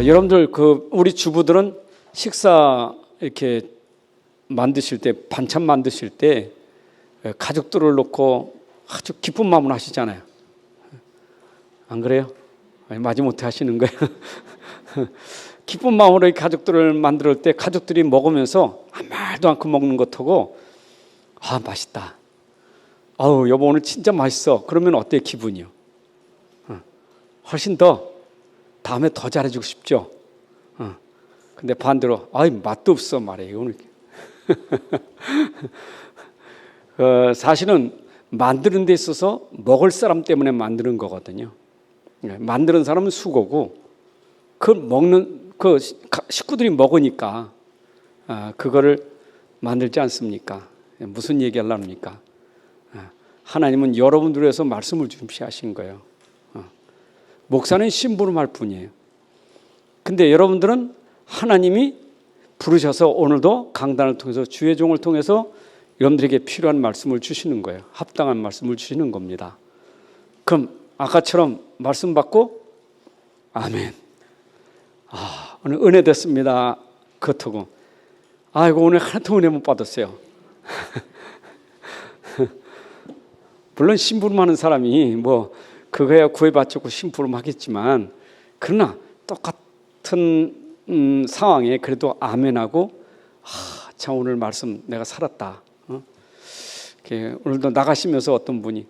여러분들 우리 주부들은 식사 이렇게 만드실 때, 반찬 만드실 때 가족들을 놓고 아주 기쁜 마음으로 하시잖아요. 안 그래요? 마지못해 하시는 거예요. 기쁜 마음으로 이 가족들을 만들 때 가족들이 먹으면서 아무 말도 않고 먹는 것하고 맛있다. 아우 여보 오늘 진짜 맛있어. 그러면 어때 기분이요? 훨씬 더 다음에 더 잘해주고 싶죠. 근데 반대로 맛도 없어 말이에요 오늘. 사실은 만드는 데 있어서 먹을 사람 때문에 만드는 거거든요. 만드는 사람은 수고고 먹는 식구들이 먹으니까 그거를 만들지 않습니까? 무슨 얘기하려고 합니까? 하나님은 여러분들을 위해서 말씀을 준비하신 거예요. 목사는 심부름할 뿐이에요. 근데 여러분들은 하나님이 부르셔서 오늘도 강단을 통해서 주의 종을 통해서 여러분들에게 필요한 말씀을 주시는 거예요. 합당한 말씀을 주시는 겁니다. 그럼 아까처럼 말씀 받고 아멘. 오늘 은혜 됐습니다. 그렇다고 오늘 하나도 은혜 못 받았어요. 물론 심부름하는 사람이 그거야 구애받고 심부름하겠지만 그러나 똑같은 상황에 그래도 아멘하고 참 오늘 말씀 내가 살았다. 오늘도 나가시면서 어떤 분이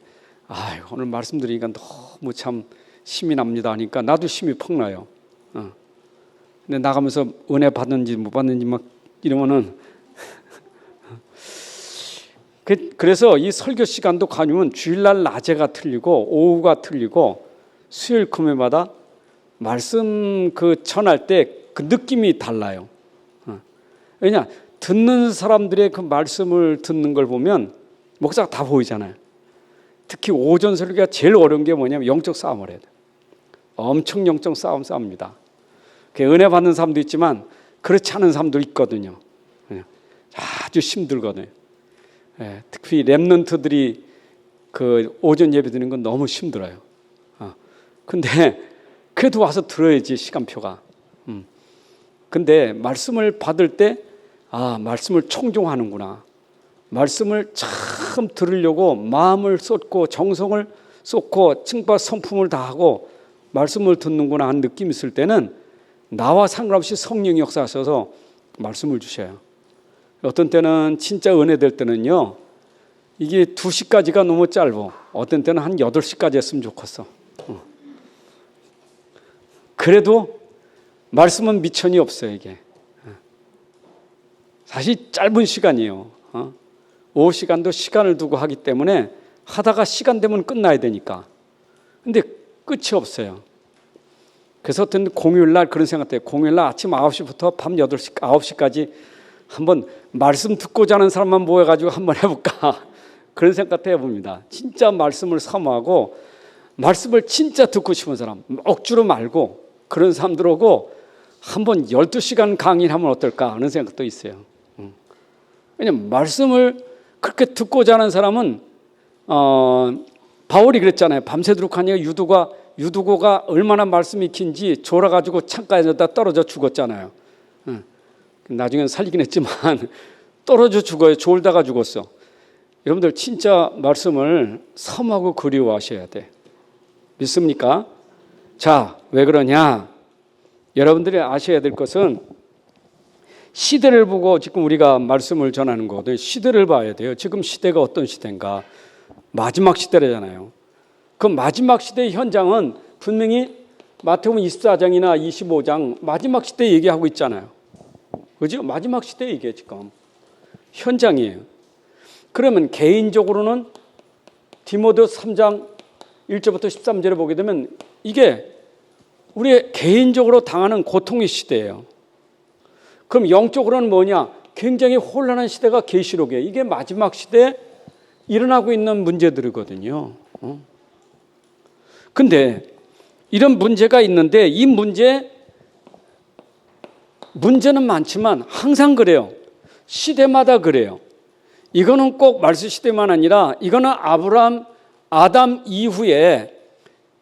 오늘 말씀 드리니까 너무 참 힘이 납니다 하니까 나도 힘이 퍽 나요. 근데 나가면서 은혜 받는지 못 받는지 막 이러면은 그래서 이 설교 시간도 가면 주일날 낮에가 틀리고 오후가 틀리고 수요일 금요일마다 말씀 전할 때 그 느낌이 달라요. 왜냐 듣는 사람들의 그 말씀을 듣는 걸 보면 목사가 다 보이잖아요. 특히 오전 설교가 제일 어려운 게 뭐냐면 영적 싸움을 해야 돼요. 엄청 영적 싸웁니다. 은혜 받는 사람도 있지만 그렇지 않은 사람도 있거든요. 아주 힘들거든요. 특히 렘넌트들이 오전 예배 드리는 건 너무 힘들어요. 근데 그래도 와서 들어야지 시간표가. 근데 말씀을 받을 때 말씀을 청종하는구나. 말씀을 참 들으려고 마음을 쏟고 정성을 쏟고 칭과 성품을 다하고 말씀을 듣는구나 하는 느낌이 있을 때는 나와 상관없이 성령이 역사하셔서 말씀을 주셔요. 어떤 때는 진짜 은혜 될 때는요, 이게 2시까지가 너무 짧고 어떤 때는 한 8시까지 했으면 좋겠어. 그래도 말씀은 미천이 없어요. 이게 사실 짧은 시간이에요. 오후 시간도 시간을 두고 하기 때문에 하다가 시간 되면 끝나야 되니까. 근데 끝이 없어요. 그래서 어떤 공휴일날 그런 생각돼요. 공휴일날 아침 9시부터 밤 8시, 9시까지 한번 말씀 듣고 자는 사람만 모여가지고 한번 해볼까. 그런 생각 해봅니다. 진짜 말씀을 사모하고 말씀을 진짜 듣고 싶은 사람, 억지로 말고 그런 사람들하고 한번 12시간 강의를 하면 어떨까 하는 생각도 있어요. 왜냐하면 말씀을 그렇게 듣고 자는 사람은 바울이 그랬잖아요. 밤새도록 하니까 유두고가 얼마나 말씀이 긴지 졸아가지고 창가에다 떨어져 죽었잖아요. 나중에는 살리긴 했지만 떨어져 죽어요. 졸다가 죽었어. 여러분들 진짜 말씀을 사모하고 그리워하셔야 돼. 믿습니까? 자, 왜 그러냐? 여러분들이 아셔야 될 것은 시대를 보고 지금 우리가 말씀을 전하는 거거든요. 시대를 봐야 돼요. 지금 시대가 어떤 시대인가? 마지막 시대라잖아요. 그 마지막 시대의 현장은 분명히 마태복음 24장이나 25장 마지막 시대 얘기하고 있잖아요. 그죠? 마지막 시대 이게 지금 현장이에요. 그러면 개인적으로는 디모데 3장 1절부터 13절에 보게 되면 이게 우리 개인적으로 당하는 고통의 시대예요. 그럼 영적으로는 뭐냐? 굉장히 혼란한 시대가 계시록이에요. 이게 마지막 시대에 일어나고 있는 문제들이거든요. 근데 이런 문제가 있는데 이 문제는 많지만 항상 그래요. 시대마다 그래요. 이거는 꼭 말세 시대만 아니라 이거는 아담 이후에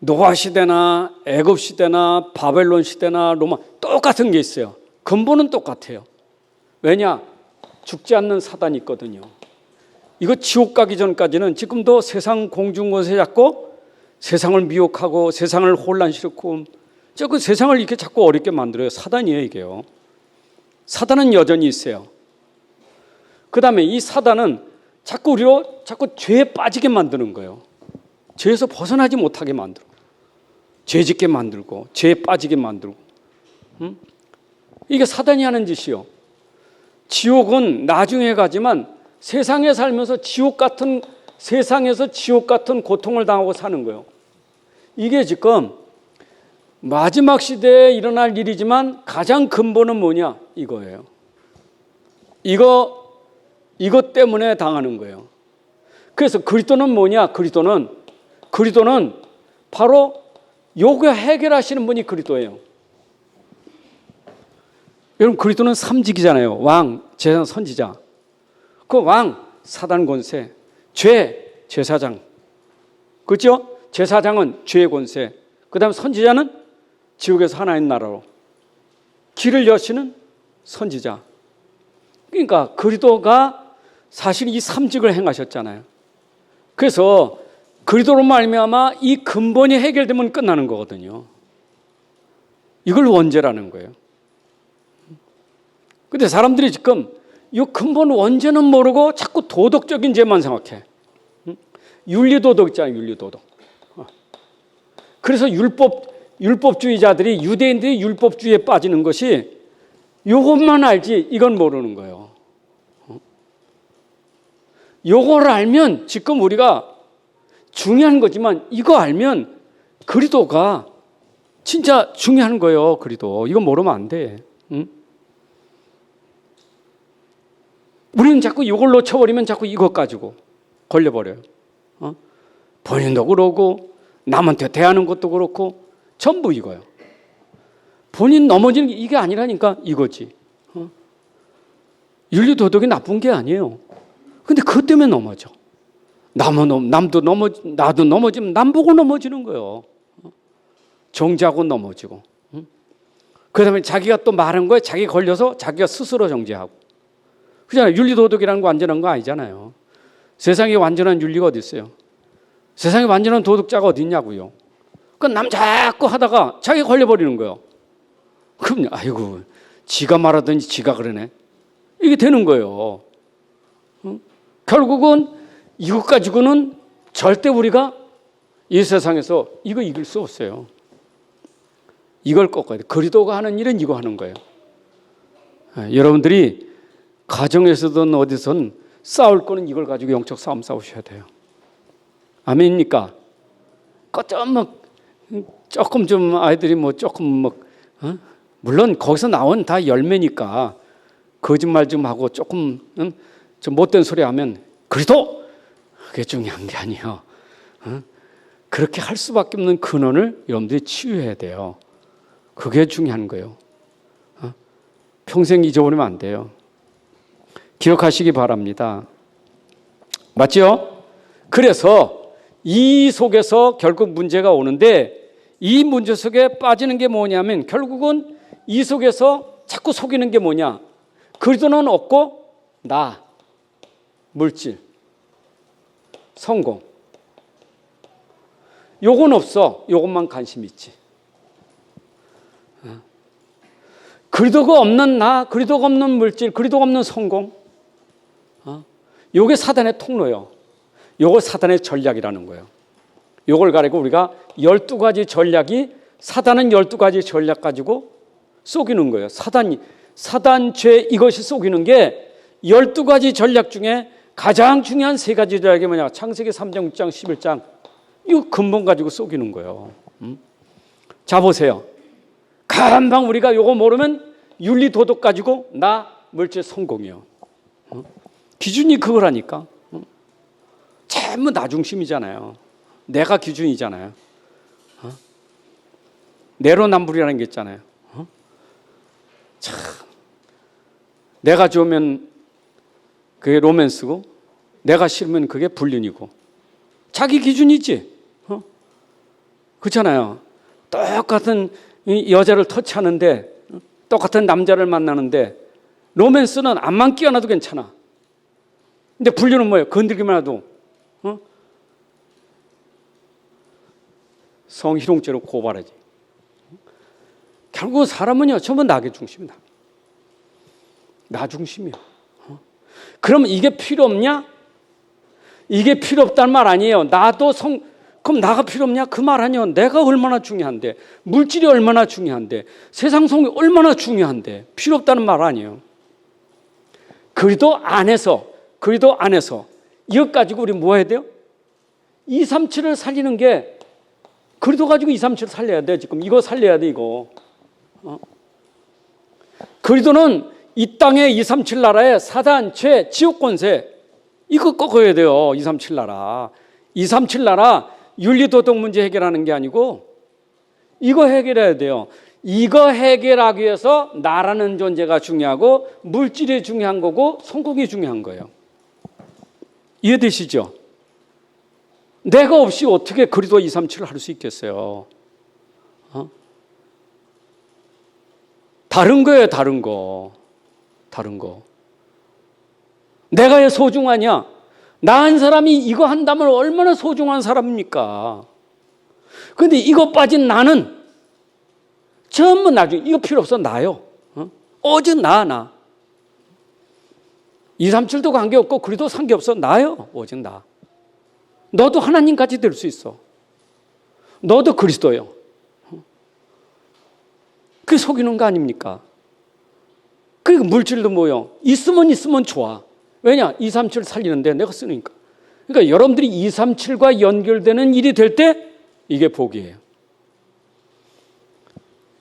노아 시대나 애굽 시대나 바벨론 시대나 로마 똑같은 게 있어요. 근본은 똑같아요. 왜냐? 죽지 않는 사단이 있거든요. 이거 지옥 가기 전까지는 지금도 세상 공중권세 잡고 세상을 미혹하고 세상을 혼란시키고 그 세상을 이렇게 자꾸 어렵게 만들어요. 사단이에요, 이게요. 사단은 여전히 있어요. 그 다음에 이 사단은 자꾸 우리로 자꾸 죄에 빠지게 만드는 거예요. 죄에서 벗어나지 못하게 만들고, 죄 짓게 만들고, 죄에 빠지게 만들고. 이게 사단이 하는 짓이요. 지옥은 나중에 가지만 세상에 살면서 세상에서 지옥 같은 고통을 당하고 사는 거예요. 이게 지금 마지막 시대에 일어날 일이지만 가장 근본은 뭐냐? 이거예요. 이것 때문에 당하는 거예요. 그래서 그리스도는 뭐냐? 그리스도는 바로 요거 해결하시는 분이 그리스도예요. 여러분, 그리스도는 삼직이잖아요. 왕, 제사장, 선지자. 그 왕, 사단 권세, 죄, 제사장. 그렇죠? 제사장은 죄의 권세. 그 다음 선지자는 지옥에서 하나님 나라로 길을 여시는 선지자. 그러니까 그리스도가 사실 이 삼직을 행하셨잖아요. 그래서 그리스도로 말미암아 이 근본이 해결되면 끝나는 거거든요. 이걸 원죄라는 거예요. 근데 사람들이 지금 이 근본 원죄는 모르고 자꾸 도덕적인 죄만 생각해. 윤리도덕 있잖아요, 윤리도덕. 그래서 율법주의자들이, 유대인들이 율법주의에 빠지는 것이 이것만 알지 이건 모르는 거예요. 이걸 알면 지금 우리가 중요한 거지만 이거 알면 그리스도가 진짜 중요한 거예요. 그리스도. 이거 모르면 안 돼. 우리는 자꾸 이걸 놓쳐버리면 자꾸 이것 가지고 걸려버려요. 본인도 그러고 남한테 대하는 것도 그렇고 전부 이거예요. 본인 넘어지는 게 이게 아니라니까 이거지. 윤리도덕이 나쁜 게 아니에요. 근데 그것 때문에 넘어져. 나도 넘어지면 남 보고 넘어지는 거예요. 정죄하고 넘어지고. 그 다음에 자기가 또 말한 거에 자기 걸려서 자기가 스스로 정죄하고. 그잖아요. 윤리도덕이라는 거 완전한 거 아니잖아요. 세상에 완전한 윤리가 어디 있어요? 세상에 완전한 도덕자가 어디 있냐고요. 그 남 자꾸 하다가 자기 걸려버리는 거예요. 그럼 아이고 지가 말하든지 지가 그러네. 이게 되는 거예요. 결국은 이것 가지고는 절대 우리가 이 세상에서 이거 이길 수 없어요. 이걸 꺾어야 돼. 그리스도가 하는 일은 이거 하는 거예요. 여러분들이 가정에서든 어디선 싸울 거는 이걸 가지고 영적 싸움 싸우셔야 돼요. 아멘입니까? 조금 좀 아이들이 물론 거기서 나온 다 열매니까 거짓말 좀 하고 조금 좀 못된 소리 하면 그리스도 그게 중요한 게 아니에요. 그렇게 할 수밖에 없는 근원을 여러분들이 치유해야 돼요. 그게 중요한 거예요. 평생 잊어버리면 안 돼요. 기억하시기 바랍니다. 맞죠? 그래서 이 속에서 결국 문제가 오는데 이 문제 속에 빠지는 게 뭐냐면 결국은 이 속에서 자꾸 속이는 게 뭐냐? 그리스도는 없고 나, 물질, 성공. 요건 없어. 요것만 관심 있지. 그리스도가 없는 나, 그리스도가 없는 물질, 그리스도가 없는 성공. 요게 사단의 통로예요. 요걸 사단의 전략이라는 거예요. 요걸 가지고 우리가 12가지 전략이 사단은 12가지 전략 가지고 속이는 거예요. 사단죄 이것이 속이는 게 12가지 전략 중에 가장 중요한 3가지 전략이 뭐냐? 창세기 3장, 6장, 11장. 이 근본 가지고 속이는 거예요. 자 보세요. 금방 우리가 요거 모르면 윤리 도덕 가지고 나 물질 성공이요. 기준이 그거라니까. 전부 나 중심이잖아요. 내가 기준이잖아요. 내로남불이라는 게 있잖아요. 참, 내가 좋으면 그게 로맨스고 내가 싫으면 그게 불륜이고 자기 기준이지. 그렇잖아요. 똑같은 이 여자를 터치하는데, 똑같은 남자를 만나는데 로맨스는 암만 끼어나도 괜찮아. 근데 분류는 뭐예요? 건들기만 해도 성희롱죄로 고발하지. 결국 사람은요, 전부 나의 중심이다. 나 중심이야. 그럼 이게 필요 없냐? 이게 필요 없다는 말 아니에요. 그럼 나가 필요 없냐? 그 말 아니에요. 내가 얼마나 중요한데, 물질이 얼마나 중요한데, 세상 속이 얼마나 중요한데, 필요 없다는 말 아니에요. 그리도 안에서 이것 가지고 우리 뭐 해야 돼요? 237을 살리는 게, 그리도 가지고 237을 살려야 돼. 지금 이거 살려야 돼, 이거. 그리도는 이 땅의 237 나라의 사단, 죄, 지옥 권세, 이거 꺾어야 돼요. 237 나라. 237 나라 윤리도덕 문제 해결하는 게 아니고 이거 해결해야 돼요. 이거 해결하기 위해서 나라는 존재가 중요하고 물질이 중요한 거고 성공이 중요한 거예요. 이해되시죠? 내가 없이 어떻게 그리도 237을 할 수 있겠어요? 다른 거예요, 다른 거. 내가 왜 소중하냐? 나 한 사람이 이거 한다면 얼마나 소중한 사람입니까? 그런데 이거 빠진 나는 전부 나중에 이거 필요 없어, 나요. 오직 나. 237도 관계없고 그래도 상관없어, 나요. 오직 나. 너도 하나님같이 될 수 있어. 너도 그리스도요. 그게 속이는 거 아닙니까? 그리고 물질도 뭐요? 있으면 좋아. 왜냐? 237 살리는데 내가 쓰니까. 그러니까 여러분들이 237과 연결되는 일이 될 때 이게 복이에요.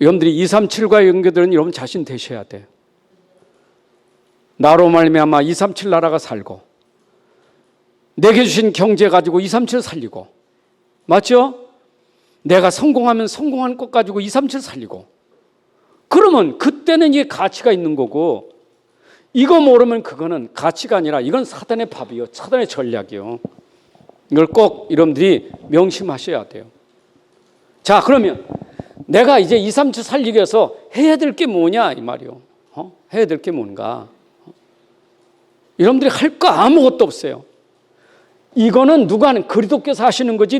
여러분들이 237과 연결되는 여러분 자신 되셔야 돼요. 나로 말미암아 237 나라가 살고 내게 주신 경제 가지고 237 살리고, 맞죠? 내가 성공하면 성공한 것 가지고 237 살리고, 그러면 그때는 이게 가치가 있는 거고, 이거 모르면 그거는 가치가 아니라 이건 사단의 밥이요, 사단의 전략이요. 이걸 꼭 여러분들이 명심하셔야 돼요. 자, 그러면 내가 이제 237 살리기 위해서 해야 될 게 뭐냐 이 말이요. 해야 될 게 뭔가? 여러분들이 할 거 아무것도 없어요. 이거는 누가 하는, 그리스도께서 하시는 거지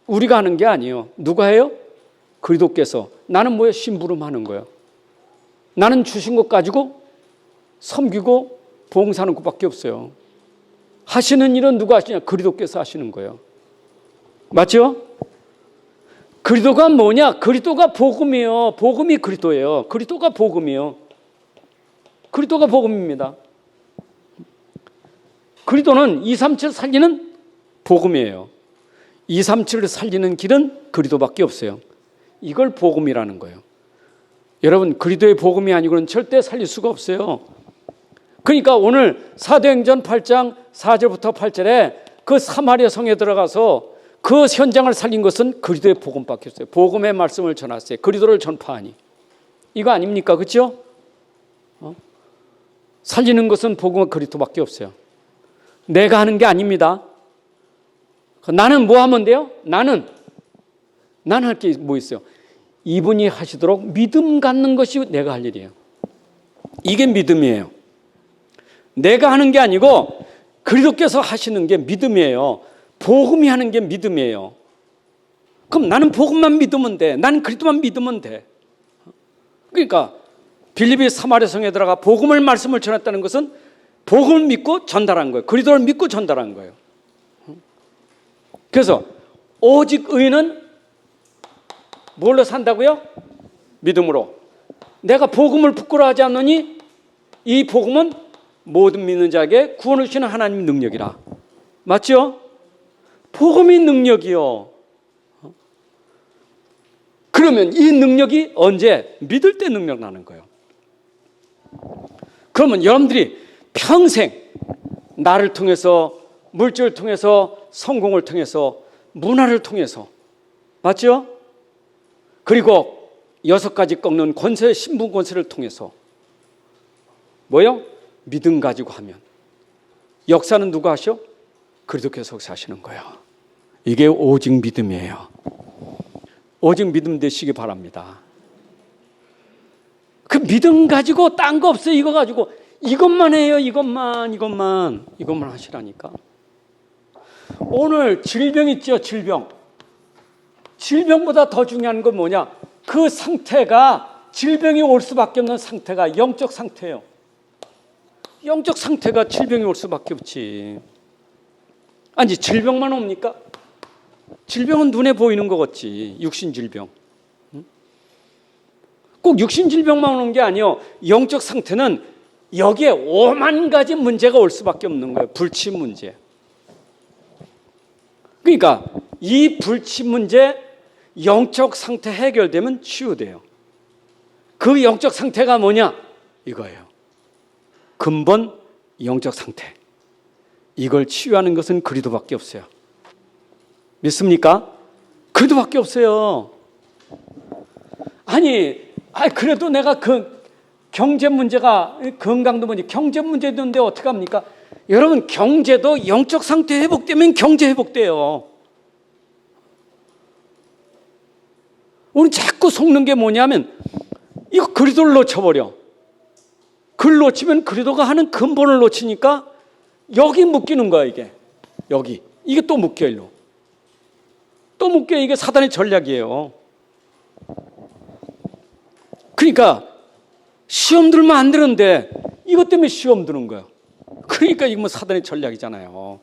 우리가 하는 게 아니에요. 누가 해요? 그리스도께서. 나는 뭐예요? 심부름하는 거예요. 나는 주신 것 가지고 섬기고 봉사하는 것밖에 없어요. 하시는 일은 누가 하시냐? 그리스도께서 하시는 거예요. 맞죠? 그리스도가 뭐냐? 그리스도가 복음이에요. 복음이 그리스도예요. 그리스도가 복음이에요. 그리스도가 복음입니다. 그리스도는 237 살리는 복음이에요. 237을 살리는 길은 그리스도밖에 없어요. 이걸 복음이라는 거예요. 여러분, 그리스도의 복음이 아니고는 절대 살릴 수가 없어요. 그러니까 오늘 사도행전 8장 4절부터 8절에 그 사마리아 성에 들어가서 그 현장을 살린 것은 그리스도의 복음밖에 없어요. 복음의 말씀을 전하세요. 그리스도를 전파하니. 이거 아닙니까? 그렇죠? 살리는 것은 복음과 그리스도밖에 없어요. 내가 하는 게 아닙니다. 나는 뭐 하면 돼요? 나는 할 게 뭐 있어요? 이분이 하시도록 믿음 갖는 것이 내가 할 일이에요. 이게 믿음이에요. 내가 하는 게 아니고 그리스도께서 하시는 게 믿음이에요. 복음이 하는 게 믿음이에요. 그럼 나는 복음만 믿으면 돼. 나는 그리스도만 믿으면 돼. 그러니까 빌립이 사마리아 성에 들어가 복음을 말씀을 전했다는 것은 복음을 믿고 전달한 거예요. 그리스도를 믿고 전달한 거예요. 그래서 오직 의인은 뭘로 산다고요? 믿음으로. 내가 복음을 부끄러워하지 않노니 이 복음은 모든 믿는 자에게 구원을 주시는 하나님의 능력이라. 맞죠? 복음이 능력이요. 그러면 이 능력이 언제? 믿을 때 능력 나는 거예요. 그러면 여러분들이 평생 나를 통해서, 물질을 통해서, 성공을 통해서, 문화를 통해서, 맞죠? 그리고 6가지 꺾는 권세, 신분 권세를 통해서 뭐요? 믿음 가지고 하면 역사는 누가 하셔? 그리스도께서 역사하시는 거예요. 이게 오직 믿음이에요. 오직 믿음 되시기 바랍니다. 그 믿음 가지고 딴 거 없어요. 이거 가지고 이것만 해요. 이것만 하시라니까. 오늘 질병 있죠. 질병보다 더 중요한 건 뭐냐? 그 상태가, 질병이 올 수밖에 없는 상태가 영적 상태예요. 영적 상태가 질병이 올 수밖에 없지. 아니, 질병만 옵니까? 질병은 눈에 보이는 거 같지. 육신 질병. 꼭 육신 질병만 오는 게 아니에요. 영적 상태는 여기에 5만 가지 문제가 올 수밖에 없는 거예요. 불치 문제. 그러니까 이 불치 문제, 영적 상태 해결되면 치유돼요. 그 영적 상태가 뭐냐? 이거예요. 근본 영적 상태. 이걸 치유하는 것은 그리스도밖에 없어요. 믿습니까? 그리스도밖에 없어요. 아니, 그래도 내가 그 경제 문제가, 건강도 문제, 경제 문제도 있는데 어떻게 합니까? 여러분, 경제도 영적 상태 회복되면 경제 회복돼요. 우리 자꾸 속는 게 뭐냐면 이거 그리스도를 놓쳐버려. 그를 놓치면 그리스도가 하는 근본을 놓치니까 여기 묶이는 거야. 이게 또 묶여. 일로 또 묶여. 이게 사단의 전략이에요. 그러니까 시험 들면 안 되는데 이것 때문에 시험 드는 거야. 그러니까 이거 뭐 사단의 전략이잖아요.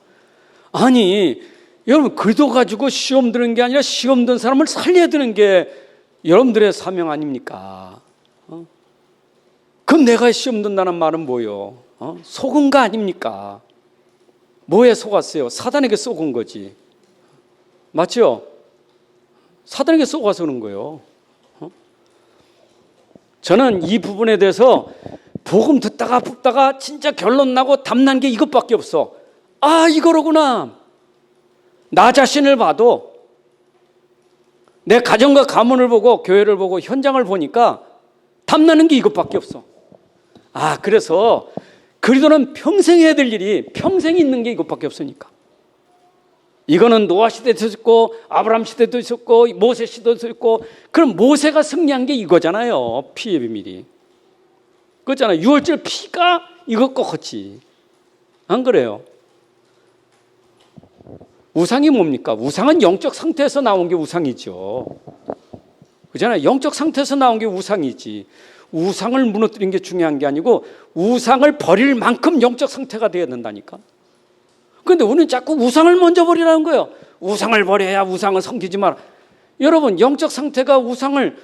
아니, 여러분, 그리스도 가지고 시험 드는 게 아니라 시험 든 사람을 살려야 되는 게 여러분들의 사명 아닙니까? 그럼 내가 시험 든다는 말은 뭐예요? 속은 거 아닙니까? 뭐에 속았어요? 사단에게 속은 거지. 맞죠? 사단에게 속아서 그런 거예요. 저는 이 부분에 대해서 복음 듣다가 진짜 결론 나고 답난 게 이것밖에 없어. 아, 이거로구나. 나 자신을 봐도, 내 가정과 가문을 보고 교회를 보고 현장을 보니까 답나는 게 이것밖에 없어. 아, 그래서 그리스도는 평생 해야 될 일이 평생 있는 게 이것밖에 없으니까. 이거는 노아 시대도 있었고 아브라함 시대도 있었고 모세 시대도 있었고, 그럼 모세가 승리한 게 이거잖아요. 피의 비밀이. 그렇잖아요. 유월절 피가 이것과 같이. 안 그래요? 우상이 뭡니까? 우상은 영적 상태에서 나온 게 우상이죠. 그렇잖아요. 영적 상태에서 나온 게 우상이지. 우상을 무너뜨리는 게 중요한 게 아니고 우상을 버릴 만큼 영적 상태가 되어야 된다니까. 그런데 우리는 자꾸 우상을 먼저 버리라는 거예요. 우상을 버려야 우상을 섬기지 마라. 여러분, 영적 상태가 우상을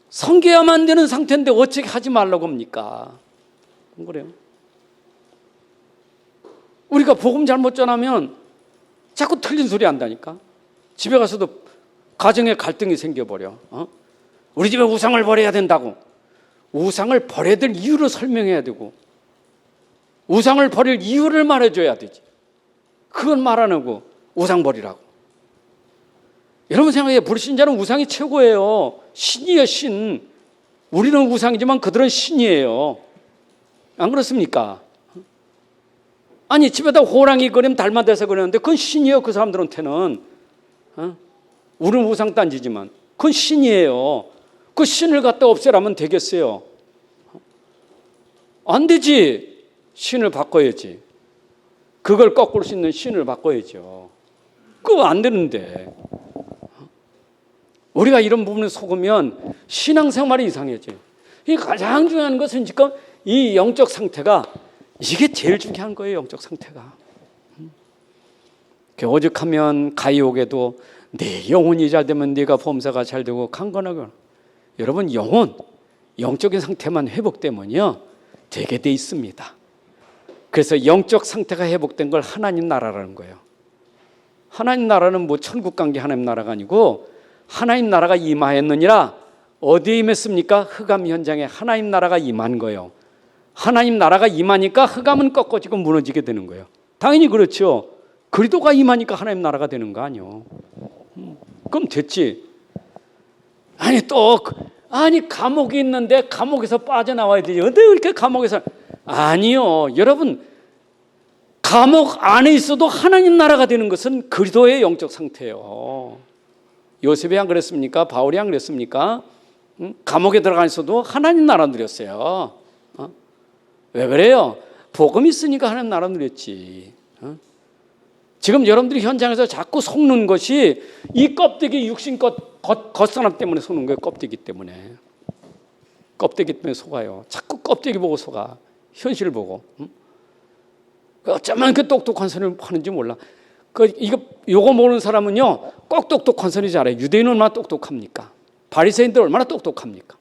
섬겨야만 되는 상태인데 어떻게 하지 말라고 합니까? 그래요. 우리가 복음 잘못 전하면 자꾸 틀린 소리 한다니까. 집에 가서도 가정에 갈등이 생겨버려. 우리 집에 우상을 버려야 된다고. 우상을 버려야 될 이유를 설명해야 되고, 우상을 버릴 이유를 말해줘야 되지. 그건 말 안 하고 우상 버리라고. 여러분 생각해, 불신자는 우상이 최고예요. 신이에요, 신. 우리는 우상이지만 그들은 신이에요. 안 그렇습니까? 아니, 집에다 호랑이 그림 닮아대서 그랬는데 그건 신이에요. 그 사람들한테는. 우리는 우상 딴지지만 그건 신이에요. 그 신을 갖다 없애라면 되겠어요? 안 되지. 신을 바꿔야지. 그걸 꺾을 수 있는 신을 바꿔야죠. 그거 안 되는데. 우리가 이런 부분에 속으면 신앙생활이 이상해져. 이 가장 중요한 것은 지금 이 영적 상태가, 이게 제일 중요한 거예요. 영적 상태가. 오죽하면 가이옥에도 네 영혼이 잘 되면 네가 범사가 잘 되고 강건하고. 여러분, 영적인 상태만 회복되면요 되게 돼 있습니다. 그래서 영적 상태가 회복된 걸 하나님 나라라는 거예요. 하나님 나라는 뭐 천국 간 게 하나님 나라가 아니고, 하나님 나라가 임하였느니라. 어디에 임했습니까? 흑암 현장에 하나님 나라가 임한 거예요. 하나님 나라가 임하니까 흑암은 꺾어지고 무너지게 되는 거예요. 당연히 그렇죠. 그리스도가 임하니까 하나님 나라가 되는 거 아니요. 그럼 됐지. 아니 감옥이 있는데 감옥에서 빠져나와야 되지. 근데 왜 이렇게 감옥에서? 아니요. 여러분, 감옥 안에 있어도 하나님 나라가 되는 것은 그리스도의 영적 상태예요. 요셉이 안 그랬습니까? 바울이 안 그랬습니까? 감옥에 들어가 있어도 하나님 나라 누렸어요. 왜 그래요? 복음 있으니까 하나님 나라 누렸지. 지금 여러분들이 현장에서 자꾸 속는 것이 이 껍데기 육신 겉사람 때문에 속는 거예요. 껍데기 때문에. 껍데기 때문에 속아요. 자꾸 껍데기 보고 속아. 현실 보고. 어쩌면 그 똑똑한 소리를 하는지 몰라. 요거 모르는 사람은요, 꼭 똑똑한 소리 잘해요. 유대인은 얼마나 똑똑합니까? 바리새인들 얼마나 똑똑합니까?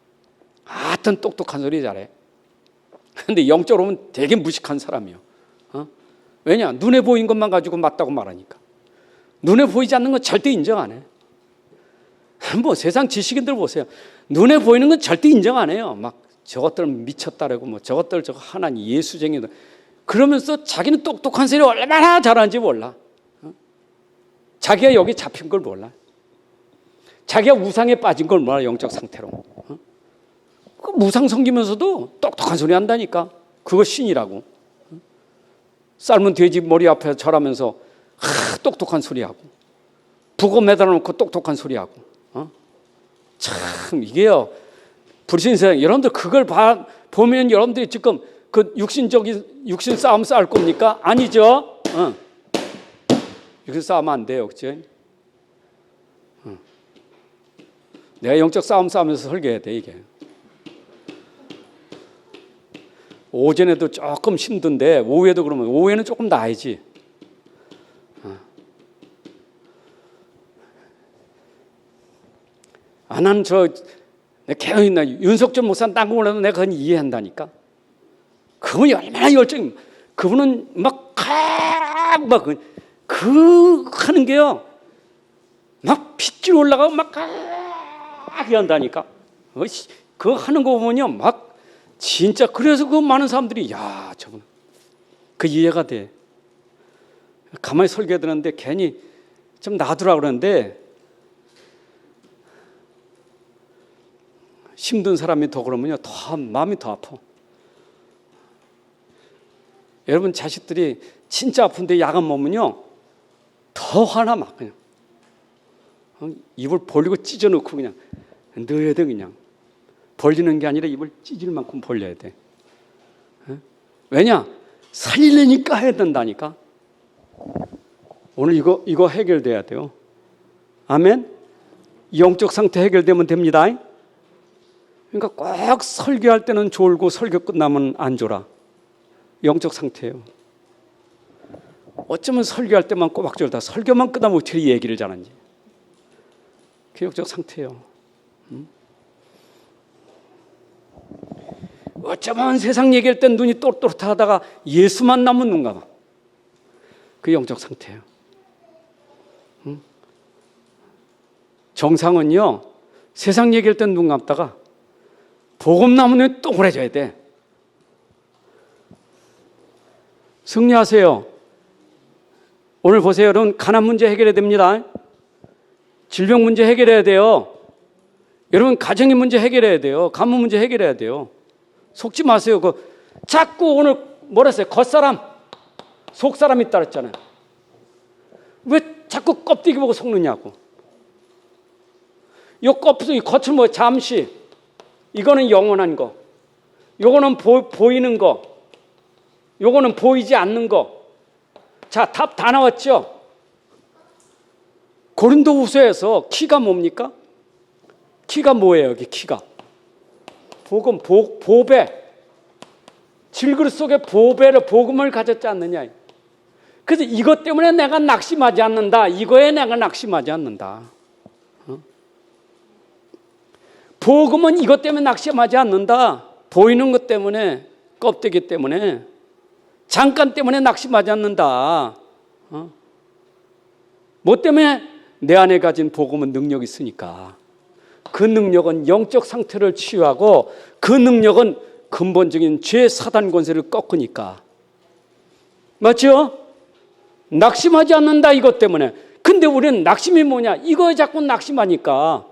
하여튼 똑똑한 소리 잘해. 근데 영적으로 보면 되게 무식한 사람이요. 왜냐? 눈에 보인 것만 가지고 맞다고 말하니까. 눈에 보이지 않는 건 절대 인정 안 해. 뭐 세상 지식인들 보세요. 눈에 보이는 건 절대 인정 안 해요. 막 저것들 미쳤다라고 뭐 저것들 저거 하나님 예수쟁이들 그러면서 자기는 똑똑한 소리 얼마나 잘하는지 몰라. 자기가 여기 잡힌 걸 몰라. 자기가 우상에 빠진 걸 몰라. 영적 상태로. 그 무상 섬기면서도 똑똑한 소리 한다니까. 그거 신이라고. 삶은 돼지 머리 앞에 절하면서 똑똑한 소리하고 북어 매달아 놓고 똑똑한 소리하고 참 이게요 불신세상 여러분들 그걸 보면 여러분들이 지금 그 육신 싸움 싸울 겁니까? 아니죠. 육신 싸우면 안 돼요. 그치? 내가 영적 싸움 싸우면서 설계해야 돼 이게. 오전에도 조금 힘든데 오후에도 그러면 오후에는 조금 나아야지. 나는 윤석철 목사는 딴 거 몰라도 내가 그건 이해한다니까. 그분이 얼마나 열정이, 그분은 그 하는 게요. 막 핏줄 올라가고 막 한다니까. 그거 하는 거 보면요. 막 진짜 그래서 그 많은 사람들이 야 저분 그 이해가 돼. 가만히 설교 들었는데 괜히 좀 놔두라 그러는데 힘든 사람이 더 그러면요 더 마음이 더 아파. 여러분 자식들이 진짜 아픈데 야간 먹으면요 더 화나 막 그냥 입을 벌리고 찢어놓고 그냥 넣어야 돼. 그냥 벌리는 게 아니라 입을 찢을 만큼 벌려야 돼. 왜냐? 살리려니까 해야 된다니까. 오늘 이거 해결돼야 돼요. 아멘. 영적 상태 해결되면 됩니다. 그러니까 꼭 설교할 때는 졸고 설교 끝나면 안 졸아. 영적 상태예요. 어쩌면 설교할 때만 꼬박 졸다 설교만 끝나면 어떻게 얘기를 잘하는지. 그 영적 상태예요. 어쩌면 세상 얘기할 땐 눈이 또렷하다가 예수만 남은 눈 감아. 그 영적 상태예요. 정상은요 세상 얘기할 땐 눈 감다가 복음 남은 눈이 동그래져야 돼. 승리하세요. 오늘 보세요. 여러분 가난 문제 해결해야 됩니다. 질병 문제 해결해야 돼요. 여러분 가정의 문제 해결해야 돼요. 가문 문제 해결해야 돼요. 속지 마세요. 자꾸 오늘 뭐라 했어요? 겉사람, 속사람 있다 그랬잖아요. 왜 자꾸 껍데기 보고 속느냐고. 이 겉은 뭐 잠시, 이거는 영원한 거, 요거는 보이는 거, 요거는 보이지 않는 거. 자, 답 다 나왔죠? 고린도후서에서 키가 뭡니까? 키가 뭐예요? 여기 키가. 복음, 보배. 질그릇 속에 복음을 가졌지 않느냐. 그래서 이것 때문에 내가 낙심하지 않는다. 이거에 내가 낙심하지 않는다. 복음은 이것 때문에 낙심하지 않는다. 보이는 것 때문에, 껍데기 때문에, 잠깐 때문에 낙심하지 않는다. 뭐 때문에? 내 안에 가진 복음은 능력이 있으니까. 그 능력은 영적 상태를 치유하고 그 능력은 근본적인 죄 사단 권세를 꺾으니까. 맞죠? 낙심하지 않는다 이것 때문에. 근데 우리는 낙심이 뭐냐? 이거에 자꾸 낙심하니까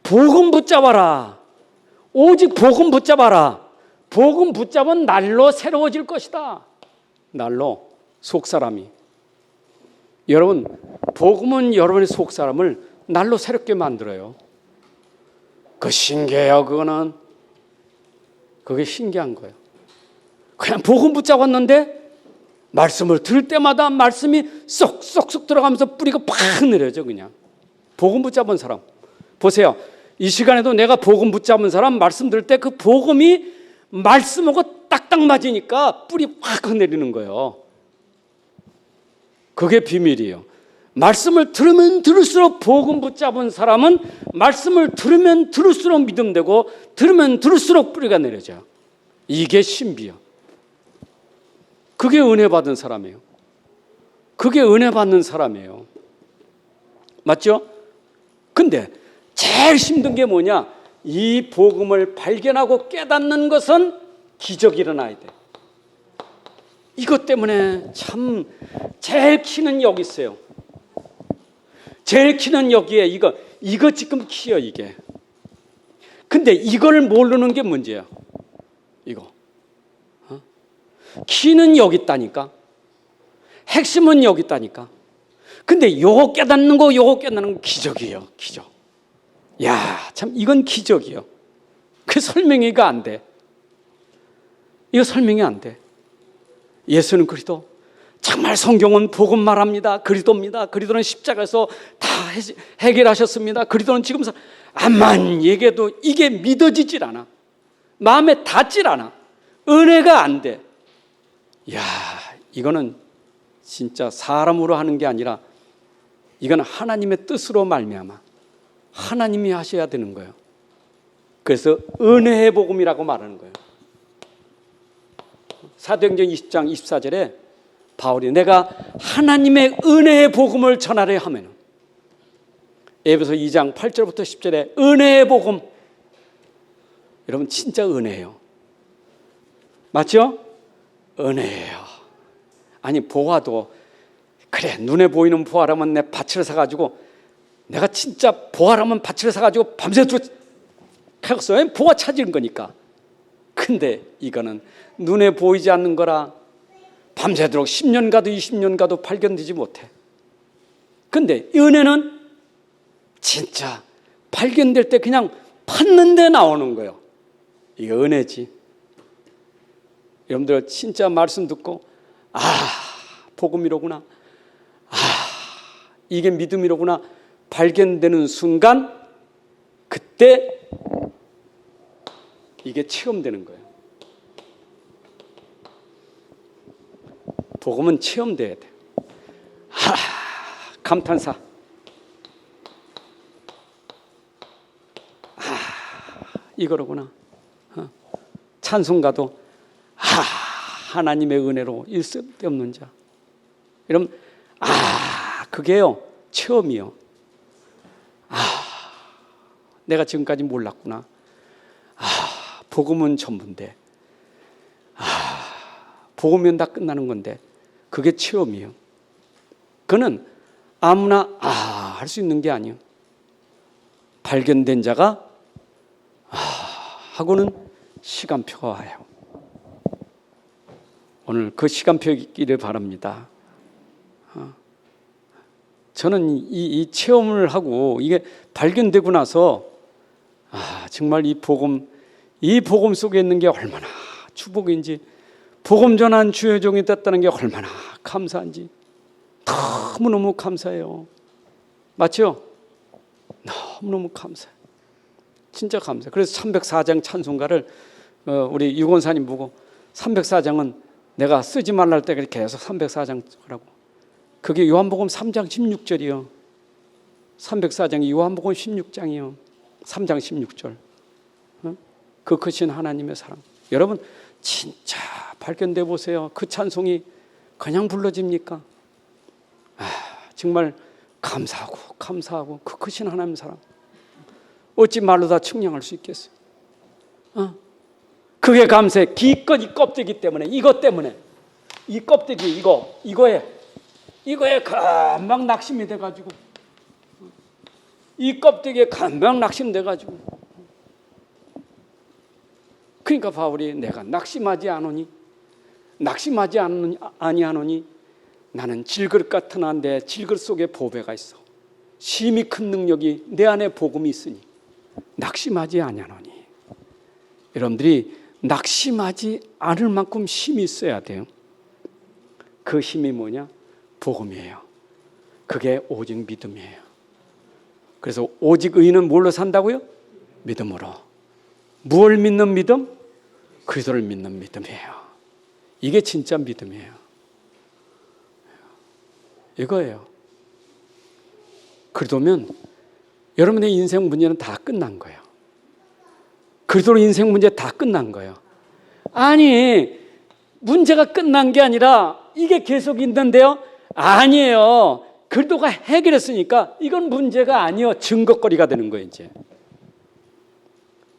복음 붙잡아라. 오직 복음 붙잡아라. 복음 붙잡은 날로 새로워질 것이다. 날로 속사람이. 여러분 복음은 여러분의 속사람을 날로 새롭게 만들어요. 그 신기해요. 그게 신기한 거예요. 그냥 복음 붙잡았는데 말씀을 들을 때마다 말씀이 쏙쏙쏙 들어가면서 뿌리가 팍 내려져. 그냥 복음 붙잡은 사람 보세요. 이 시간에도 내가 복음 붙잡은 사람 말씀 들을 때 그 복음이 말씀하고 딱딱 맞으니까 뿌리 확 내리는 거예요. 그게 비밀이에요. 말씀을 들으면 들을수록 복음 붙잡은 사람은 말씀을 들으면 들을수록 믿음되고 들으면 들을수록 뿌리가 내려져요. 이게 신비요. 그게 은혜 받은 사람이에요. 그게 은혜 받는 사람이에요. 맞죠? 근데 제일 힘든 게 뭐냐? 이 복음을 발견하고 깨닫는 것은 기적이 일어나야 돼. 이것 때문에 참 제일 키는 여기 있어요. 제일 키는 여기에 이거 지금 키요 이게. 근데 이걸 모르는 게 문제야. 이거. 키는 여기 있다니까. 핵심은 여기 있다니까. 근데 요거 깨닫는 거 기적이에요. 기적. 야, 참 이건 기적이요. 그 설명이가 안 돼. 이거 설명이 안 돼. 예수는 그리스도. 정말 성경은 복음 말합니다. 그리스도입니다. 그리스도는 십자가에서 다 해결하셨습니다. 그리스도는 지금 암만 얘기해도 이게 믿어지질 않아. 마음에 닿질 않아. 은혜가 안 돼. 이야, 이거는 진짜 사람으로 하는 게 아니라 이건 하나님의 뜻으로 말미암아 하나님이 하셔야 되는 거예요. 그래서 은혜의 복음이라고 말하는 거예요. 사도행전 20장 24절에 바울이 내가 하나님의 은혜의 복음을 전하려 하면 에베소 2장 8절부터 10절에 은혜의 복음. 여러분 진짜 은혜예요. 맞죠? 은혜예요. 아니 보화도 그래 눈에 보이는 보화라면 내 밭을 사가지고 내가 진짜 보화라면 밭을 사가지고 밤새도록 해갔어요. 보화 찾은 거니까. 근데 이거는 눈에 보이지 않는 거라 밤새도록 10년 가도 20년 가도 발견되지 못해. 근데 은혜는 진짜 발견될 때 그냥 팠는데 나오는 거예요. 이게 은혜지. 여러분들 진짜 말씀 듣고 복음이로구나. 이게 믿음이로구나. 발견되는 순간 그때 이게 체험되는 거예요. 복음은 체험돼야 돼. 감탄사. 이거로구나. 찬송가도 하나님의 은혜로 일쓸데없는 자. 여러분 그게요 체험이요. 내가 지금까지 몰랐구나. 복음은 전부인데 복음이면 다 끝나는 건데 그게 체험이에요. 그는 아무나 할 수 있는 게 아니에요. 발견된 자가 하고는 시간표가 와요. 오늘 그 시간표 있기를 바랍니다. 저는 이 체험을 하고 이게 발견되고 나서 정말 이 복음 속에 있는 게 얼마나 축복인지, 복음 전한 주의 종이 됐다는 게 얼마나 감사한지 너무너무 감사해요. 맞죠? 너무너무 감사해요. 진짜 감사해요. 그래서 304장 찬송가를 우리 유건사님 보고 304장은 내가 쓰지 말라 할 때 계속 304장 하라고. 그게 요한복음 3장 16절이요. 304장이 요한복음 16장이요. 3장 16절. 그 크신 하나님의 사랑. 여러분 진짜 발견돼 보세요. 그 찬송이 그냥 불러집니까? 정말 감사하고 그 크신 하나님의 사랑. 어찌 말로 다 측량할 수 있겠어요? 그게 감사해. 기껏 이 껍데기 때문에, 이것 때문에, 이 껍데기 이거에 금방 낙심이 돼가지고, 이 껍데기에 금방 낙심돼가지고. 그러니까 바울이 내가 낙심하지 아니하노니 나는 질그릇 같으나 내 질그릇 속에 보배가 있어. 심히 큰 능력이 내 안에 복음이 있으니 낙심하지 아니하노니. 여러분들이 낙심하지 않을 만큼 힘이 있어야 돼요. 그 힘이 뭐냐? 복음이에요. 그게 오직 믿음이에요. 그래서 오직 의인은 뭘로 산다고요? 믿음으로. 무엇을 믿는 믿음? 그리스도를 믿는 믿음이에요. 이게 진짜 믿음이에요. 이거예요. 그러면 여러분의 인생 문제는 다 끝난 거예요. 그리스도로 인생 문제 다 끝난 거예요. 아니, 문제가 끝난 게 아니라 이게 계속 있는데요? 아니에요. 그리스도가 해결했으니까 이건 문제가 아니요. 증거거리가 되는 거예요, 이제.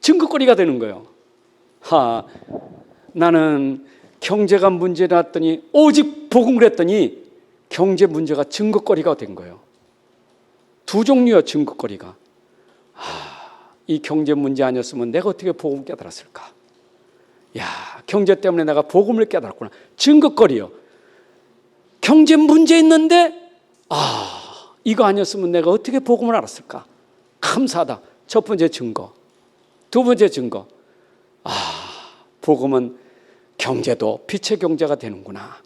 증거거리가 되는 거예요. 나는 경제가 문제라더니 오직 복음을 했더니 경제 문제가 증거거리가 된 거예요. 두 종류의 증거거리가. 이 경제 문제 아니었으면 내가 어떻게 복음을 깨달았을까? 야, 경제 때문에 내가 복음을 깨달았구나. 증거거리요. 경제 문제 있는데 이거 아니었으면 내가 어떻게 복음을 알았을까? 감사하다. 첫 번째 증거. 두 번째 증거. 복음은 경제도 빛의 경제가 되는구나.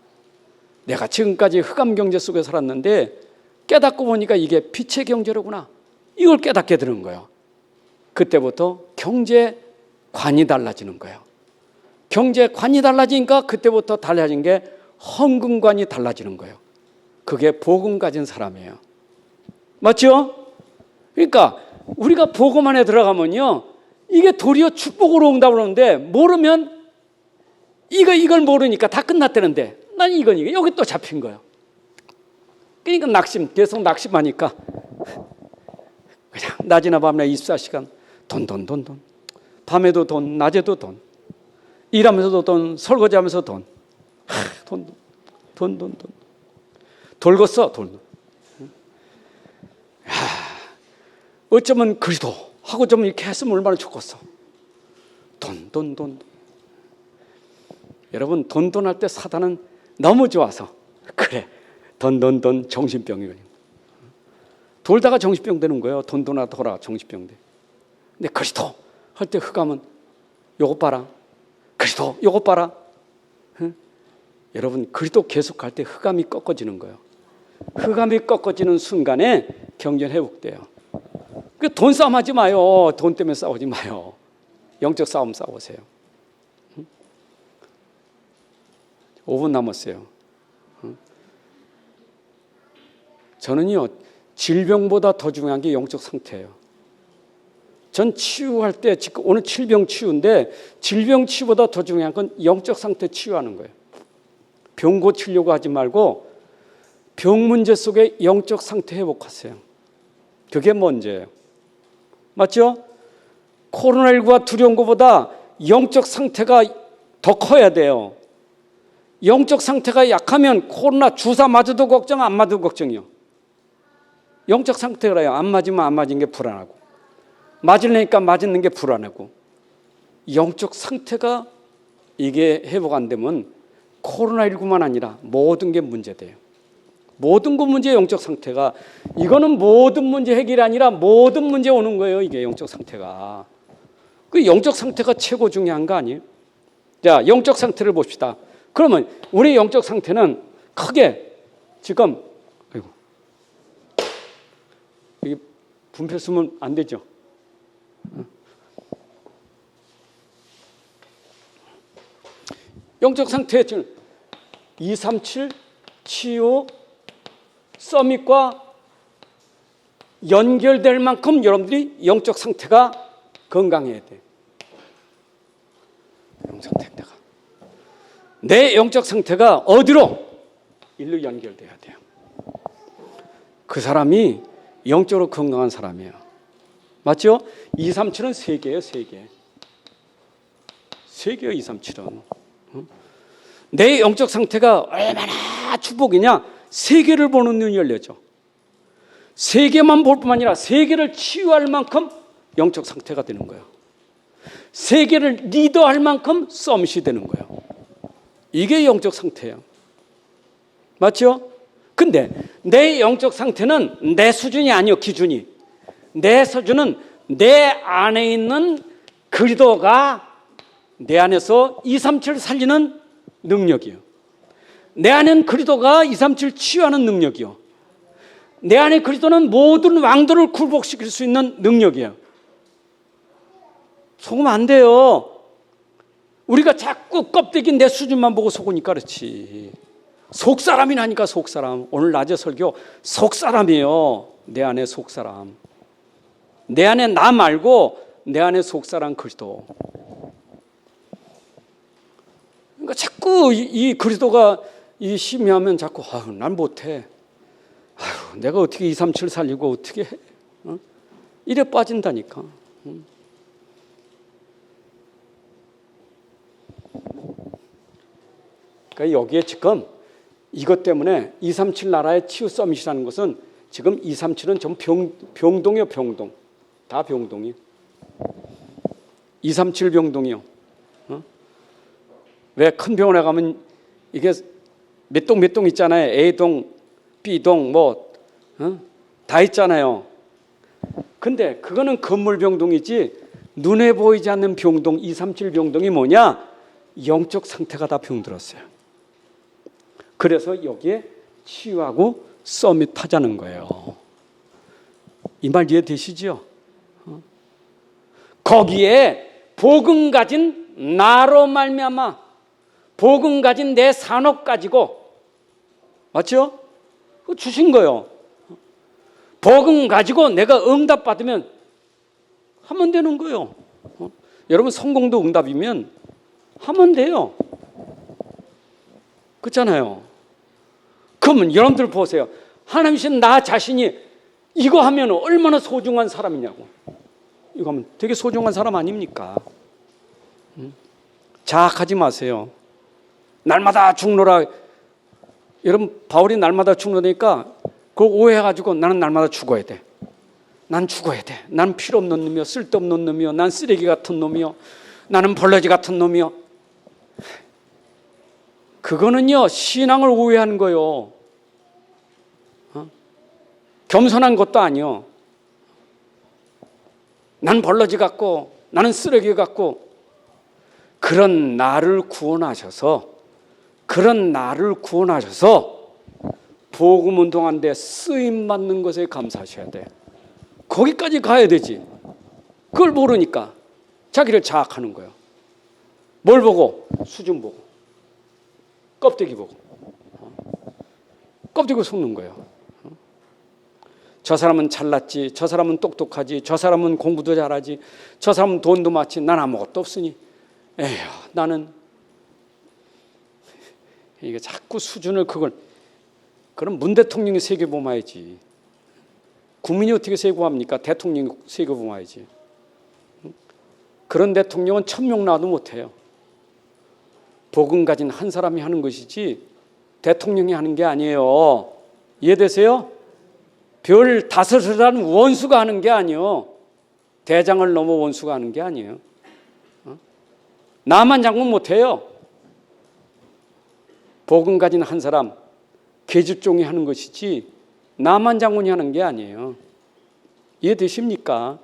내가 지금까지 흑암 경제 속에 살았는데 깨닫고 보니까 이게 빛의 경제로구나. 이걸 깨닫게 되는 거예요. 그때부터 경제관이 달라지는 거예요. 경제관이 달라지니까 그때부터 달라진 게 헌금관이 달라지는 거예요. 그게 복음 가진 사람이에요. 맞죠? 그러니까 우리가 복음 안에 들어가면요, 이게 도리어 축복으로 응답을 오는데 모르면 이걸 모르니까 다 끝났다는데 난 이거니까 여기 또 잡힌 거예요. 그러니까 계속 낙심하니까 그냥 낮이나 밤이나 24시간 돈. 밤에도 돈, 낮에도 돈. 일하면서도 돈, 설거지하면서 돈. 돈. 돌겠어, 돈. 어쩌면 그리도 하고 좀 이렇게 했으면 얼마나 좋겠어. 돈. 여러분, 돈 할 때 사단은 너무 좋아서 그래. 돈 정신병이 걸린. 돌다가 정신병 되는 거예요. 돈하다 돌아 정신병 돼. 근데 그리스도 할 때 흑암은 요것 봐라. 그리스도 요것 봐라. 여러분, 그리스도 계속 갈 때 흑암이 꺾어지는 거예요. 흑암이 꺾어지는 순간에 경전 회복돼요. 돈 싸움하지 마요. 돈 때문에 싸우지 마요. 영적 싸움 싸우세요. 5분 남았어요. 저는요, 질병보다 더 중요한 게 영적 상태예요. 전 치유할 때, 오늘 질병 치유인데 질병 치유보다 더 중요한 건 영적 상태 치유하는 거예요. 병 고치려고 하지 말고 병 문제 속에 영적 상태 회복하세요. 그게 문제예요. 맞죠? 코로나19가 두려운 것보다 영적 상태가 더 커야 돼요. 영적 상태가 약하면 코로나 주사 맞아도 걱정, 안 맞아도 걱정이요. 영적 상태가요. 안 맞으면 안 맞은 게 불안하고, 맞으려니까 맞는 게 불안하고. 영적 상태가 이게 회복 안 되면 코로나19만 아니라 모든 게 문제돼요. 모든 것 문제 영적 상태가. 이거는 모든 문제 해결이 아니라 모든 문제 오는 거예요. 이게 영적 상태가. 그 영적 상태가 최고 중요한 거 아니에요? 자, 영적 상태를 봅시다. 그러면 우리 영적 상태는 크게 지금 이게 분표 쓰면 안 되죠. 영적 상태 지금 237 치유 서밋과 연결될 만큼 여러분들이 영적 상태가 건강해야 돼. 영적 상태가. 내 영적 상태가 어디로? 일로 연결돼야 돼요. 그 사람이 영적으로 건강한 사람이에요. 맞죠? 237은 3개예요, 3개. 3개요, 237은. 내 영적 상태가 얼마나 축복이냐? 3개를 보는 눈이 열려져. 3개만 볼 뿐만 아니라 3개를 치유할 만큼 영적 상태가 되는 거예요. 3개를 리더할 만큼 서밋이 되는 거예요. 이게 영적 상태예요. 맞죠? 근데 내 영적 상태는 내 수준이 아니요, 기준이. 내 수준은 내 안에 있는 그리스도가 내 안에서 237 살리는 능력이요. 내 안에는 그리스도가 237 치유하는 능력이요. 내 안에 그리스도는 모든 왕들을 굴복시킬 수 있는 능력이에요. 속으면 안 돼요. 우리가 자꾸 껍데기 내 수준만 보고 속으니까 그렇지. 속사람이라니까, 속사람. 오늘 낮에 설교 속사람이에요. 내 안에 속사람. 내 안에 나 말고 내 안에 속사람 그리스도. 그러니까 자꾸 이 그리스도가 이 심의하면 자꾸 난 못해. 내가 어떻게 237 살리고 어떻게 해? 이래 빠진다니까. 그러니까 여기에 지금 이것 때문에 237 나라의 치유 서밋이라는 것은 지금 237은 좀 병동이요, 병동. 다 병동이. 237 병동이요. 왜 큰 병원에 가면 이게 몇 동 있잖아요. A동, B동 다 있잖아요. 근데 그거는 건물 병동이지 눈에 보이지 않는 병동, 237 병동이 뭐냐? 영적 상태가 다 병들었어요. 그래서 여기에 치유하고 서밋하자는 거예요. 이 말 이해되시죠? 거기에 복음 가진 나로 말미암아 복음 가진 내 산업 가지고, 맞죠? 그거 주신 거예요. 복음 가지고 내가 응답 받으면 하면 되는 거예요. 여러분 성공도 응답이면 하면 돼요. 그렇잖아요. 그러면 여러분들 보세요. 하나님이신 나 자신이 이거 하면 얼마나 소중한 사람이냐고. 이거 하면 되게 소중한 사람 아닙니까? 자학하지 마세요. 날마다 죽노라. 여러분 바울이 날마다 죽노니까 그걸 오해해가지고 나는 날마다 죽어야 돼. 난 죽어야 돼. 난 필요 없는 놈이요, 쓸데없는 놈이요, 난 쓰레기 같은 놈이요, 나는 벌레지 같은 놈이요. 그거는요 신앙을 오해하는 거요. 겸손한 것도 아니요. 난 벌러지 같고 나는 쓰레기 같고. 그런 나를 구원하셔서 복음 운동하는데 쓰임 받는 것에 감사하셔야 돼. 거기까지 가야 되지. 그걸 모르니까 자기를 자학하는 거예요. 뭘 보고? 수준 보고, 껍데기 보고, 껍데기 속는 거예요. 저 사람은 잘났지, 저 사람은 똑똑하지, 저 사람은 공부도 잘하지, 저 사람은 돈도 많지, 난 아무것도 없으니 에휴 나는. 이게 자꾸 수준을 그럼 문 대통령이 세계보마야지. 국민이 어떻게 세고합니까? 대통령이 세계보마야지. 그런 대통령은 1000명 나와도 못해요. 복음 가진 한 사람이 하는 것이지 대통령이 하는 게 아니에요. 이해되세요? 별 5을 한 원수가 하는 게 아니에요. 대장을 넘어 원수가 하는 게 아니에요. 나만 장군 못해요. 복음 가진 한 사람, 계집종이 하는 것이지 나만 장군이 하는 게 아니에요. 이해되십니까?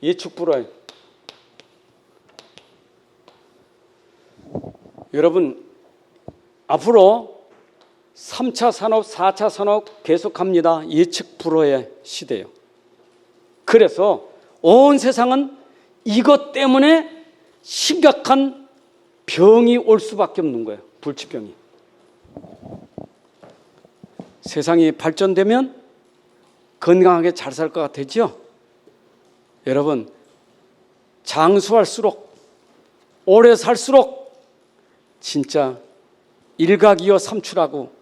예측 불허. 여러분 앞으로 3차 산업, 4차 산업 계속합니다. 예측 불허의 시대예요. 그래서 온 세상은 이것 때문에 심각한 병이 올 수밖에 없는 거예요. 불치병이. 세상이 발전되면 건강하게 잘 살 것 같았죠? 여러분 장수할수록 오래 살수록 진짜 일각이어 삼출하고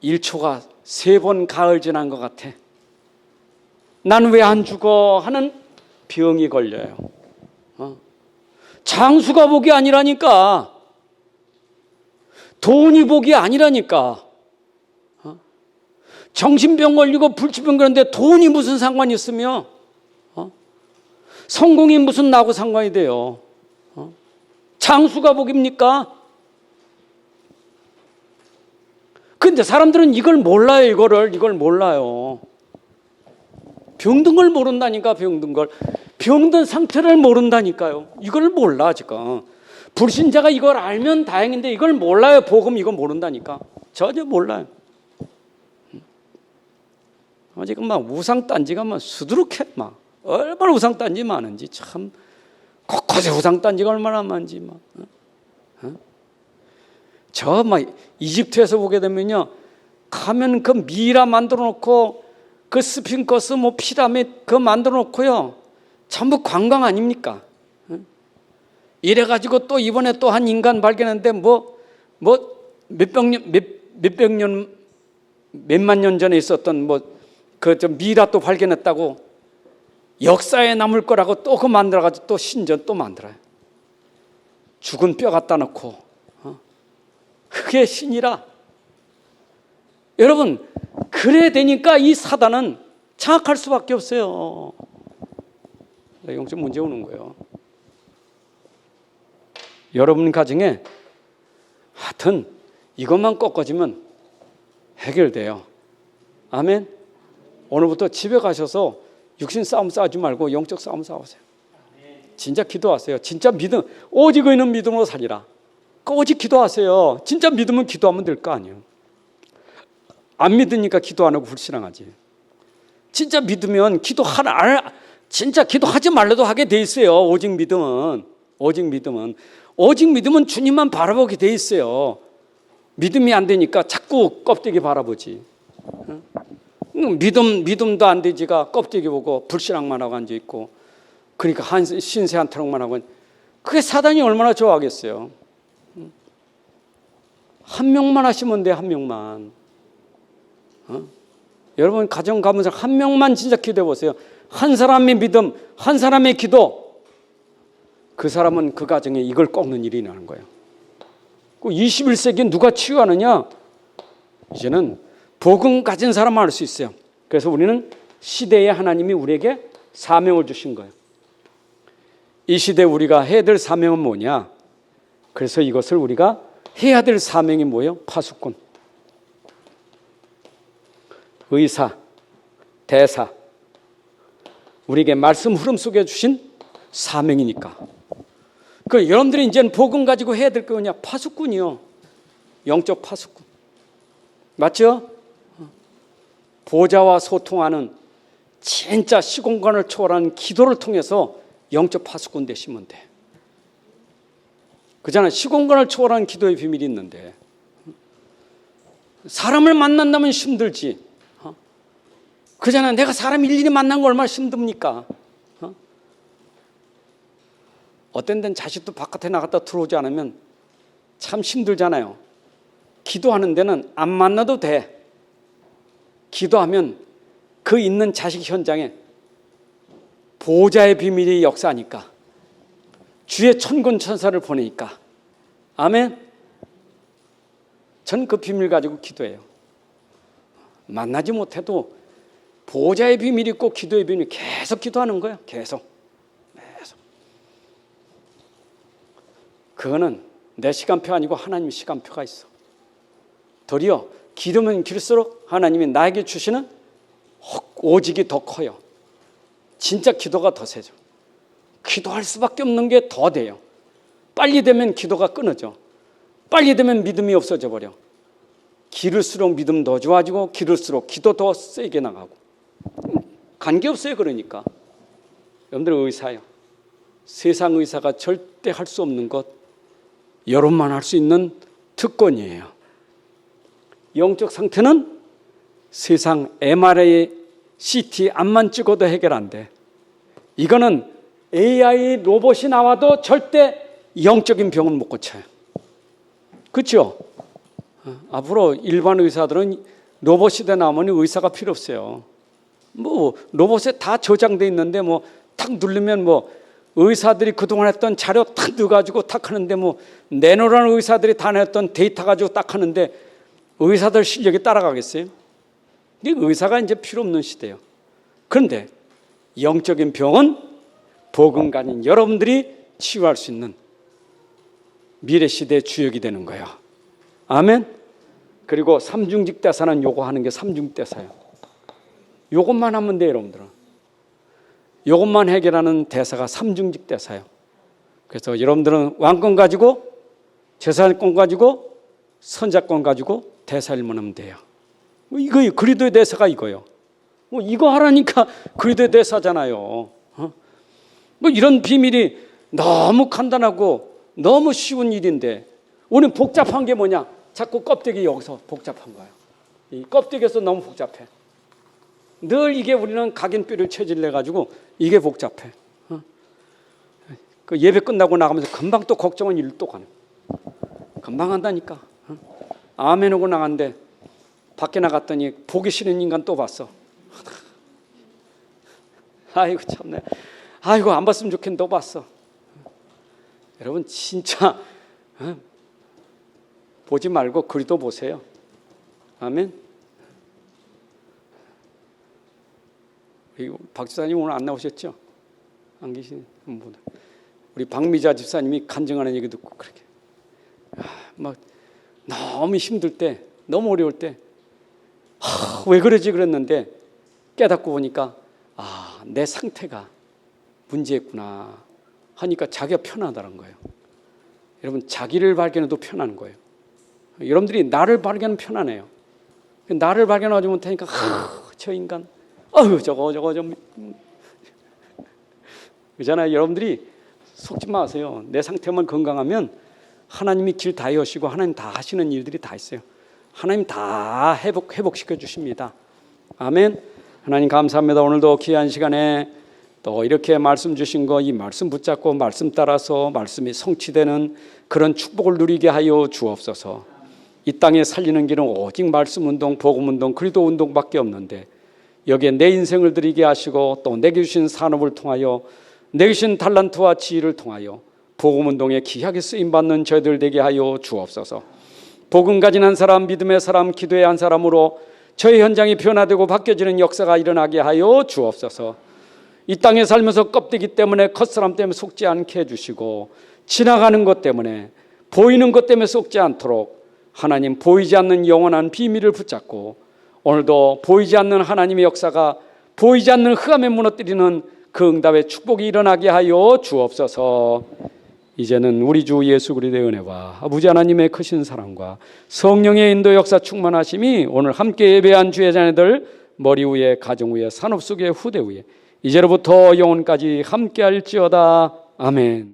1초가 3번 가을 지난 것 같아. 난 왜 안 죽어 하는 병이 걸려요. 장수가 복이 아니라니까. 돈이 복이 아니라니까. 정신병 걸리고 불치병 그런데 돈이 무슨 상관이 있으며? 성공이 무슨 나하고 상관이 돼요? 장수가 복입니까? 근데 사람들은 이걸 몰라요. 이걸 몰라요. 병든 걸 모른다니까. 병든 상태를 모른다니까요. 이걸 몰라 지금. 불신자가 이걸 알면 다행인데 이걸 몰라요. 복음 이거 모른다니까. 전혀 몰라요. 지금 막 우상단지가 막 수두룩해. 막 얼마나 우상단지 많은지 참. 곳곳에 우상단지가 얼마나 많은지 막. 저 막 이집트에서 보게 되면요, 가면 그 미라 만들어 놓고 그 스핑커스 뭐 피라밋 그 만들어 놓고요, 전부 관광 아닙니까? 이래 가지고 또 이번에 또 한 인간 발견했는데 몇만 년 전에 있었던 그 미라 또 발견했다고, 역사에 남을 거라고 또 그 만들어 가지고 또 신전 또 만들어요. 죽은 뼈 갖다 놓고. 그게 신이라. 여러분, 그래 되니까 이 사단은 장악할 수밖에 없어요. 영적 문제 오는 거예요. 여러분 가정에 하여튼 이것만 꺾어지면 해결돼요. 아멘. 오늘부터 집에 가셔서 육신 싸움 싸우지 말고 영적 싸움 싸우세요. 진짜 기도하세요. 진짜 믿음, 오직 의인은 믿음으로 살리라. 오직 기도하세요. 진짜 믿으면 기도하면 될 거 아니에요. 안 믿으니까 기도 안 하고 불신앙하지. 진짜 믿으면 진짜 기도하지 말라도 하게 돼 있어요. 오직 믿으면 주님만 바라보게 돼 있어요. 믿음이 안 되니까 자꾸 껍데기 바라보지. 믿음도 안 되지가 껍데기 보고 불신앙만 하고 앉아 있고, 그러니까 신세 한타령만 하고. 그게 사단이 얼마나 좋아하겠어요. 한 명만 하시면 돼. 한 명만. 여러분 가정 가면서 한 명만 진짜 기도해 보세요. 한 사람의 믿음, 한 사람의 기도, 그 사람은 그 가정에 이걸 꺾는 일이 나는 거예요. 21세기에 누가 치유하느냐? 이제는 복음 가진 사람만 할 수 있어요. 그래서 우리는 시대에 하나님이 우리에게 사명을 주신 거예요. 이 시대에 우리가 해야 될 사명은 뭐냐? 그래서 이것을 우리가 해야 될 사명이 뭐예요? 파수꾼, 의사, 대사, 우리에게 말씀 흐름 속에 주신 사명이니까. 그 여러분들이 이제는 복음 가지고 해야 될 게 뭐냐? 파수꾼이요. 영적 파수꾼. 맞죠? 보좌와 소통하는 진짜 시공간을 초월하는 기도를 통해서 영적 파수꾼 되시면 돼. 그잖아. 시공간을 초월하는 기도의 비밀이 있는데, 사람을 만난다면 힘들지. 그잖아. 내가 사람 일일이 만난 거 얼마나 힘듭니까? 어떤 데는 자식도 바깥에 나갔다 들어오지 않으면 참 힘들잖아요. 기도하는 데는 안 만나도 돼. 기도하면 그 있는 자식 현장에 보호자의 비밀이 역사하니까, 주의 천군 천사를 보내니까. 아멘. 전 그 비밀 가지고 기도해요. 만나지 못해도 보호자의 비밀이 있고 기도의 비밀이 계속 기도하는 거예요. 계속. 그거는 내 시간표 아니고 하나님 시간표가 있어. 도리어 기도면 길수록 하나님이 나에게 주시는 오직이 더 커요. 진짜 기도가 더 세죠. 기도할 수밖에 없는 게 더 돼요. 빨리 되면 기도가 끊어져. 빨리 되면 믿음이 없어져 버려. 길을수록 믿음 더 좋아지고, 길을수록 기도 더 세게 나가고. 관계없어요. 그러니까 여러분들 의사요. 세상 의사가 절대 할 수 없는 것, 여러분만 할 수 있는 특권이에요. 영적 상태는 세상 MRI, CT 암만 찍어도 해결 안 돼. 이거는 AI 로봇이 나와도 절대 영적인 병은 못 고쳐요. 그렇죠? 앞으로 일반 의사들은 로봇 시대 나오면 의사가 필요 없어요. 로봇에 다 저장돼 있는데 탁 누르면 의사들이 그동안 했던 자료 탁 넣어가지고 탁 하는데 내노라는 의사들이 다 냈던 데이터 가지고 딱 하는데 의사들 실력이 따라가겠어요? 이게 의사가 이제 필요 없는 시대예요. 그런데 영적인 병은 복음 가진 여러분들이 치유할 수 있는 미래 시대의 주역이 되는 거예요. 아멘. 그리고 삼중직 대사는 요거 하는 게 삼중 대사예요. 요것만 하면 돼요, 여러분들은. 요것만 해결하는 대사가 삼중직 대사예요. 그래서 여러분들은 왕권 가지고 재산권 가지고 선자권 가지고 대사 일만 하면 돼요. 이거 그리스도의 대사가 이거요. 이거 하라니까 그리스도의 대사잖아요. 이런 비밀이 너무 간단하고 너무 쉬운 일인데 우리는 복잡한 게 뭐냐? 자꾸 껍데기 여기서 복잡한 거예요. 이 껍데기에서 너무 복잡해. 늘 이게 우리는 각인뼈를 체질내 가지고 이게 복잡해. 그 예배 끝나고 나가면서 금방 또 걱정은 일로 또 가는. 금방 한다니까. 아멘 하고 나갔는데 밖에 나갔더니 보기 싫은 인간 또 봤어. 아이고 참네. 아이고 안 봤으면 좋겠는데 또 봤어. 여러분 진짜 보지 말고 그리도 보세요. 아멘. 박 집사님 오늘 안 나오셨죠? 안 계시는 분보다 우리 박미자 집사님이 간증하는 얘기 듣고 그렇게 막 너무 힘들 때, 너무 어려울 때 왜 그러지 그랬는데 깨닫고 보니까 내 상태가 문제였구나 하니까 자기가 편하다는 거예요. 여러분 자기를 발견해도 편한 거예요. 여러분들이 나를 발견하면 편하네요. 나를 발견하지 못하니까 저 인간 저거 좀 그잖아요. 여러분들이 속지 마세요. 내 상태만 건강하면 하나님이 길 다 여시고 하나님 다 하시는 일들이 다 있어요. 하나님 다 회복시켜 주십니다. 아멘. 하나님 감사합니다. 오늘도 귀한 시간에 또 이렇게 말씀 주신 거 이 말씀 붙잡고 말씀 따라서 말씀이 성취되는 그런 축복을 누리게 하여 주옵소서. 이 땅에 살리는 길은 오직 말씀 운동, 복음 운동, 그리스도 운동밖에 없는데 여기에 내 인생을 드리게 하시고 또 내게 주신 산업을 통하여 내게 주신 달란트와 지혜를 통하여 복음 운동에 귀하게 쓰임받는 저희들 되게 하여 주옵소서. 복음 가진 한 사람, 믿음의 사람, 기도의 한 사람으로 저희 현장이 변화되고 바뀌어지는 역사가 일어나게 하여 주옵소서. 이 땅에 살면서 껍데기 때문에 겉사람 때문에 속지 않게 해주시고 지나가는 것 때문에 보이는 것 때문에 속지 않도록 하나님 보이지 않는 영원한 비밀을 붙잡고 오늘도 보이지 않는 하나님의 역사가 보이지 않는 흑암에 무너뜨리는 그 응답의 축복이 일어나게 하여 주옵소서. 이제는 우리 주 예수 그리스도의 은혜와 아버지 하나님의 크신 사랑과 성령의 인도 역사 충만하심이 오늘 함께 예배한 주의 자녀들 머리 위에 가정 위에 산업 속에 후대 위에 이제로부터 영원까지 함께할지어다. 아멘.